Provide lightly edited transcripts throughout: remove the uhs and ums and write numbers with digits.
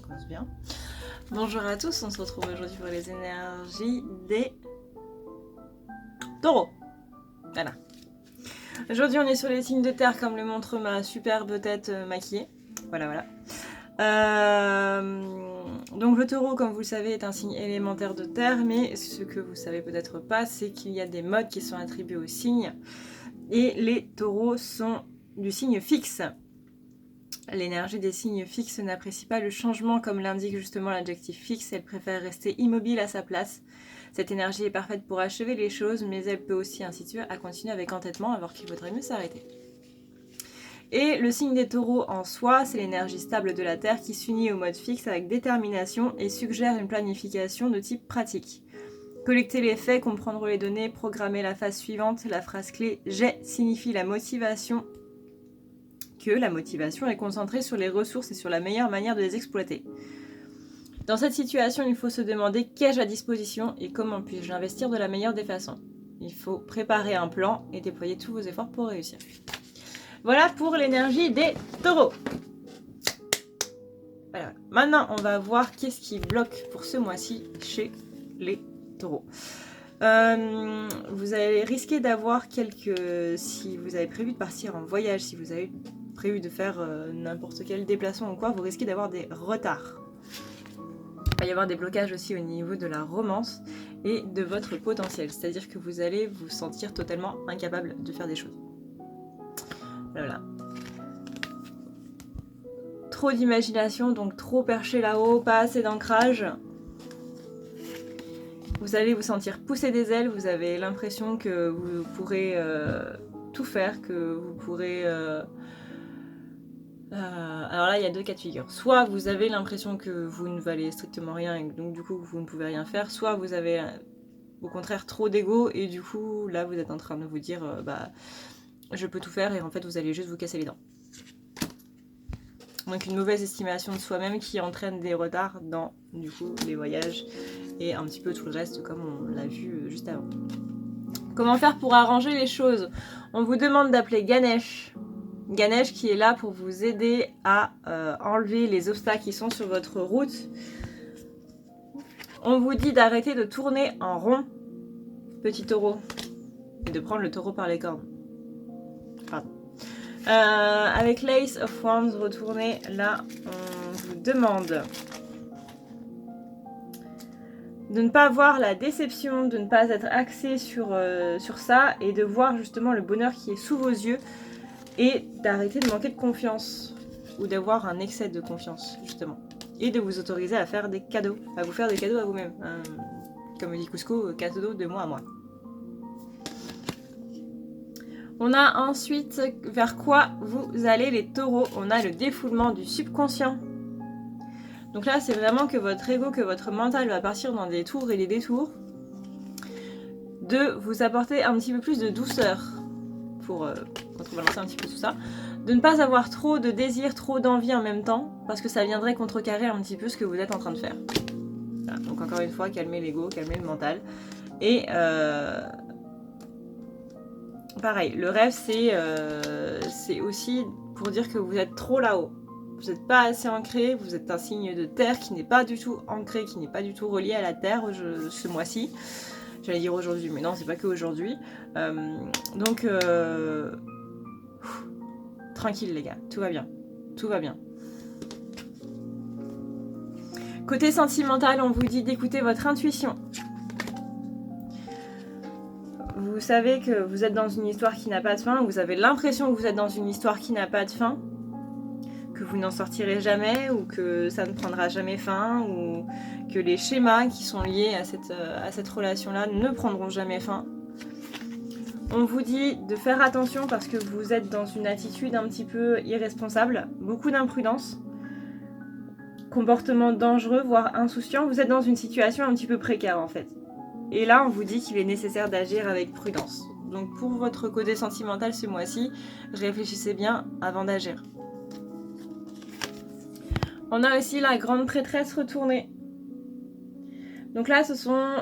commence bien. Bonjour à tous, on se retrouve aujourd'hui pour les énergies des taureaux. Voilà. Aujourd'hui on est sur les signes de terre comme le montre ma superbe tête maquillée. Voilà. Donc le taureau, comme vous le savez, est un signe élémentaire de terre, mais ce que vous savez peut-être pas, c'est qu'il y a des modes qui sont attribués aux signes, et les taureaux sont du signe fixe. L'énergie des signes fixes n'apprécie pas le changement comme l'indique justement l'adjectif fixe, elle préfère rester immobile à sa place. Cette énergie est parfaite pour achever les choses, mais elle peut aussi inciter à continuer avec entêtement alors qu'il vaudrait mieux s'arrêter. Et le signe des taureaux en soi, c'est l'énergie stable de la Terre qui s'unit au mode fixe avec détermination et suggère une planification de type pratique. Collecter les faits, comprendre les données, programmer la phase suivante, la phrase clé « j'ai » signifie la motivation est concentrée sur les ressources et sur la meilleure manière de les exploiter. Dans cette situation, il faut se demander qu'ai-je à disposition et comment puis-je l'investir de la meilleure des façons. Il faut préparer un plan et déployer tous vos efforts pour réussir. Voilà pour l'énergie des taureaux. Voilà. Maintenant, on va voir qu'est-ce qui bloque pour ce mois-ci chez les taureaux. Vous allez risquer d'avoir si vous avez prévu de partir en voyage, si vous avez prévu de faire n'importe quel déplacement ou quoi, vous risquez d'avoir des retards. Il va y avoir des blocages aussi au niveau de la romance et de votre potentiel. C'est-à-dire que vous allez vous sentir totalement incapable de faire des choses. Voilà. Trop d'imagination, donc trop perché là-haut, pas assez d'ancrage. Vous allez vous sentir pousser des ailes, vous avez l'impression que vous pourrez tout faire, que vous pourrez... alors là, il y a deux cas de figure. Soit vous avez l'impression que vous ne valez strictement rien et donc du coup vous ne pouvez rien faire, soit vous avez au contraire trop d'ego et du coup là vous êtes en train de vous dire je peux tout faire et en fait vous allez juste vous casser les dents. Donc une mauvaise estimation de soi-même qui entraîne des retards dans du coup les voyages et un petit peu tout le reste comme on l'a vu juste avant. Comment faire pour arranger les choses? On vous demande d'appeler Ganesh. Ganesh qui est là pour vous aider à enlever les obstacles qui sont sur votre route. On vous dit d'arrêter de tourner en rond, petit taureau, et de prendre le taureau par les cornes. Pardon. Avec l'Ace of Wands retourné, là, on vous demande de ne pas voir la déception, de ne pas être axé sur ça, et de voir justement le bonheur qui est sous vos yeux, et d'arrêter de manquer de confiance, ou d'avoir un excès de confiance, justement. Et de vous autoriser à faire des cadeaux, à vous faire des cadeaux à vous-même. Comme dit Cusco, cadeau de moi à moi. On a ensuite vers quoi vous allez les taureaux. On a le défoulement du subconscient. Donc là, c'est vraiment que votre ego, que votre mental va partir dans des tours et des détours. De vous apporter un petit peu plus de douceur pour contrebalancer un petit peu tout ça. De ne pas avoir trop de désir, trop d'envie en même temps, parce que ça viendrait contrecarrer un petit peu ce que vous êtes en train de faire. Voilà, donc encore une fois, calmez l'ego, calmez le mental. Et pareil, le rêve, c'est aussi pour dire que vous êtes trop là-haut. Vous n'êtes pas assez ancré, vous êtes un signe de terre qui n'est pas du tout ancré, qui n'est pas du tout relié à la terre ce mois-ci. J'allais dire aujourd'hui, mais non, c'est pas que aujourd'hui. Donc, tranquille les gars, tout va bien. Tout va bien. Côté sentimental, on vous dit d'écouter votre intuition. Vous savez que vous êtes dans une histoire qui n'a pas de fin, vous avez l'impression que vous êtes dans une histoire qui n'a pas de fin, que vous n'en sortirez jamais, ou que ça ne prendra jamais fin, ou que les schémas qui sont liés à cette relation-là ne prendront jamais fin. On vous dit de faire attention parce que vous êtes dans une attitude un petit peu irresponsable, beaucoup d'imprudence, comportement dangereux, voire insouciant. Vous êtes dans une situation un petit peu précaire en fait. Et là, on vous dit qu'il est nécessaire d'agir avec prudence. Donc pour votre côté sentimental ce mois-ci, réfléchissez bien avant d'agir. On a aussi la grande prêtresse retournée. Donc là, ce sont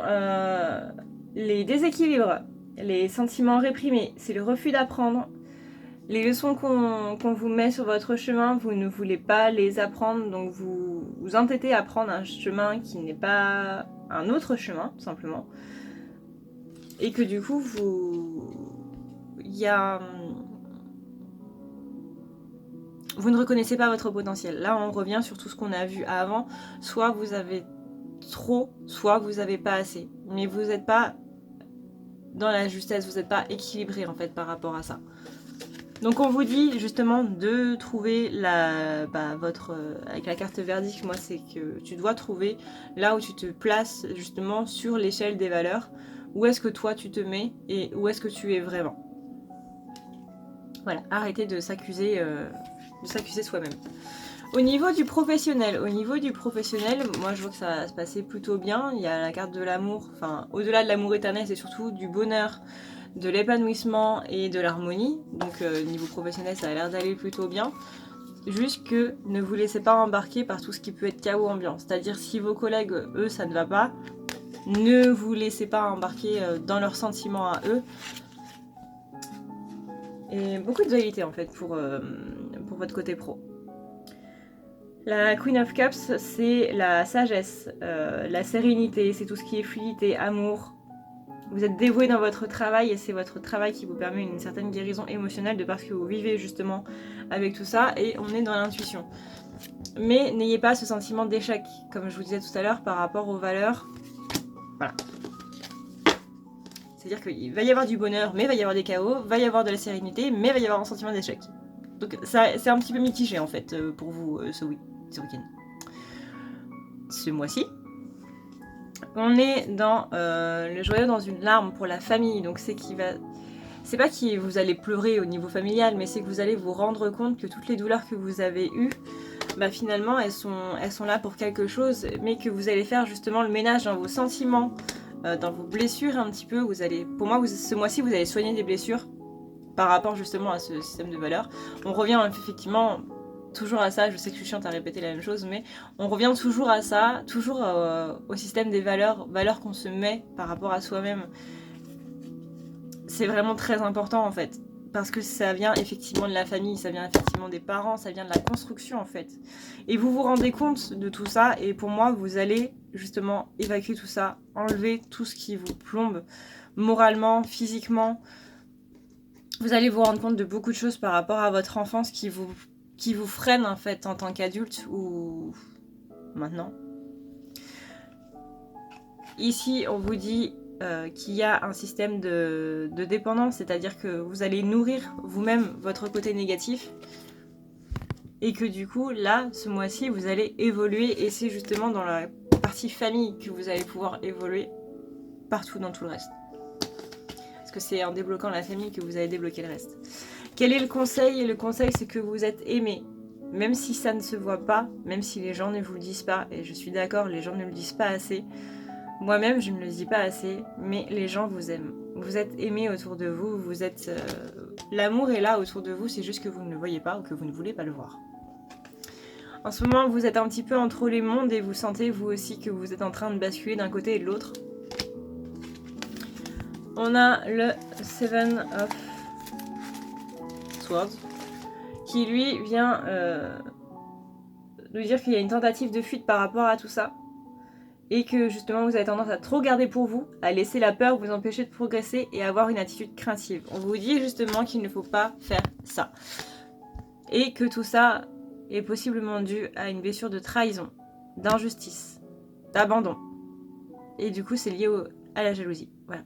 les déséquilibres, les sentiments réprimés, c'est le refus d'apprendre, Les leçons qu'on vous met sur votre chemin, vous ne voulez pas les apprendre, donc vous vous entêtez à prendre un chemin qui n'est pas un autre chemin, tout simplement. Et que du coup, vous ne reconnaissez pas votre potentiel. Là, on revient sur tout ce qu'on a vu avant. Soit vous avez trop, soit vous n'avez pas assez. Mais vous n'êtes pas dans la justesse, vous n'êtes pas équilibré en fait par rapport à ça. Donc on vous dit justement de trouver avec la carte verdict, moi c'est que tu dois trouver là où tu te places justement sur l'échelle des valeurs. Où est-ce que toi tu te mets et où est-ce que tu es vraiment. Voilà, arrêtez de s'accuser soi-même. Au niveau du professionnel, moi je vois que ça va se passer plutôt bien. Il y a la carte de l'amour, enfin au-delà de l'amour éternel, c'est surtout du bonheur, de l'épanouissement et de l'harmonie. Donc niveau professionnel, ça a l'air d'aller plutôt bien. Juste que ne vous laissez pas embarquer par tout ce qui peut être chaos ambiant. C'est-à-dire si vos collègues, eux, ça ne va pas, ne vous laissez pas embarquer dans leurs sentiments à eux. Et beaucoup de dualité en fait pour votre côté pro. La Queen of Cups, c'est la sagesse, la sérénité, c'est tout ce qui est fluidité, amour. Vous êtes dévoué dans votre travail et c'est votre travail qui vous permet une certaine guérison émotionnelle de parce que vous vivez justement avec tout ça et on est dans l'intuition. Mais n'ayez pas ce sentiment d'échec, comme je vous disais tout à l'heure, par rapport aux valeurs. Voilà. C'est-à-dire qu'il va y avoir du bonheur, mais il va y avoir des chaos, il va y avoir de la sérénité, mais il va y avoir un sentiment d'échec. Donc c'est un petit peu mitigé en fait pour vous ce week-end. Ce mois-ci. On est dans le joyau dans une larme pour la famille, donc c'est pas que vous allez pleurer au niveau familial, mais c'est que vous allez vous rendre compte que toutes les douleurs que vous avez eues, finalement elles sont là pour quelque chose, mais que vous allez faire justement le ménage dans vos sentiments, dans vos blessures un petit peu. Pour moi, ce mois-ci, vous allez soigner des blessures par rapport justement à ce système de valeurs. On revient effectivement toujours à ça, je sais que je suis chiante à répéter la même chose, mais on revient toujours à ça, toujours au système des valeurs qu'on se met par rapport à soi-même. C'est vraiment très important en fait, parce que ça vient effectivement de la famille, ça vient effectivement des parents, ça vient de la construction en fait. Et vous vous rendez compte de tout ça, et pour moi, vous allez justement évacuer tout ça, enlever tout ce qui vous plombe moralement, physiquement. Vous allez vous rendre compte de beaucoup de choses par rapport à votre enfance qui vous freinent en fait en tant qu'adulte ou maintenant. Ici, on vous dit qu'il y a un système de dépendance, c'est-à-dire que vous allez nourrir vous-même votre côté négatif et que du coup, là, ce mois-ci, vous allez évoluer et c'est justement dans la partie famille que vous allez pouvoir évoluer partout dans tout le reste. Parce que c'est en débloquant la famille que vous allez débloquer le reste. Quel est le conseil? Le conseil, c'est que vous êtes aimé. Même si ça ne se voit pas, même si les gens ne vous le disent pas, et je suis d'accord, les gens ne le disent pas assez. Moi-même, je ne me le dis pas assez, mais les gens vous aiment. Vous êtes aimé autour de vous, l'amour est là autour de vous, c'est juste que vous ne le voyez pas ou que vous ne voulez pas le voir. En ce moment, vous êtes un petit peu entre les mondes et vous sentez vous aussi que vous êtes en train de basculer d'un côté et de l'autre. On a le Seven of Swords qui lui vient nous dire qu'il y a une tentative de fuite par rapport à tout ça et que justement vous avez tendance à trop garder pour vous, à laisser la peur vous empêcher de progresser et avoir une attitude craintive. On vous dit justement qu'il ne faut pas faire ça et que tout ça est possiblement dû à une blessure de trahison, d'injustice, d'abandon et du coup c'est lié à la jalousie. Voilà.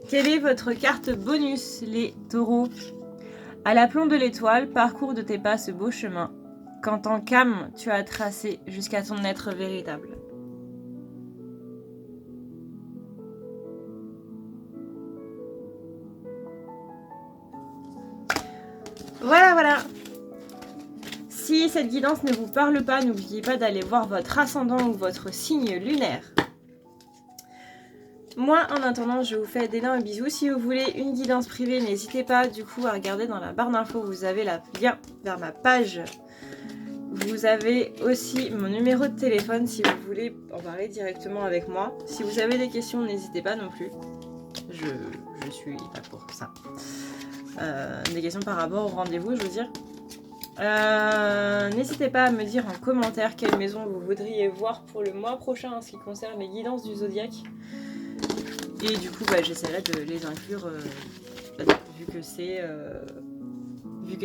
Quelle est votre carte bonus, les taureaux? À l'aplomb de l'étoile, parcours de tes pas ce beau chemin, quand en calme tu as tracé jusqu'à ton être véritable. Voilà. Si cette guidance ne vous parle pas, n'oubliez pas d'aller voir votre ascendant ou votre signe lunaire. Moi, en attendant, je vous fais d'énormes bisous. Si vous voulez une guidance privée, n'hésitez pas du coup à regarder dans la barre d'infos. Vous avez le lien vers ma page. Vous avez aussi mon numéro de téléphone si vous voulez en parler directement avec moi. Si vous avez des questions, n'hésitez pas non plus. Je suis là pour ça. des questions par rapport au rendez-vous, je veux dire. N'hésitez pas à me dire en commentaire quelle maison vous voudriez voir pour le mois prochain en ce qui concerne les guidances du zodiaque. Et du coup, j'essaierai de les inclure vu que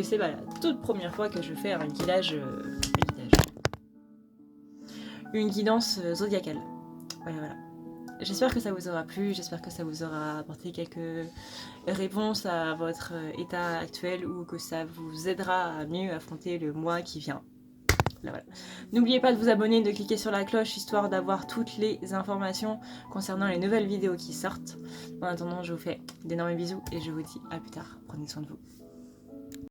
c'est la toute première fois que je fais un guidage, une guidance zodiacale. Voilà. J'espère que ça vous aura plu, j'espère que ça vous aura apporté quelques réponses à votre état actuel ou que ça vous aidera à mieux affronter le mois qui vient. Là, voilà. N'oubliez pas de vous abonner, de cliquer sur la cloche histoire d'avoir toutes les informations concernant les nouvelles vidéos qui sortent. En attendant, je vous fais d'énormes bisous et je vous dis à plus tard. Prenez soin de vous.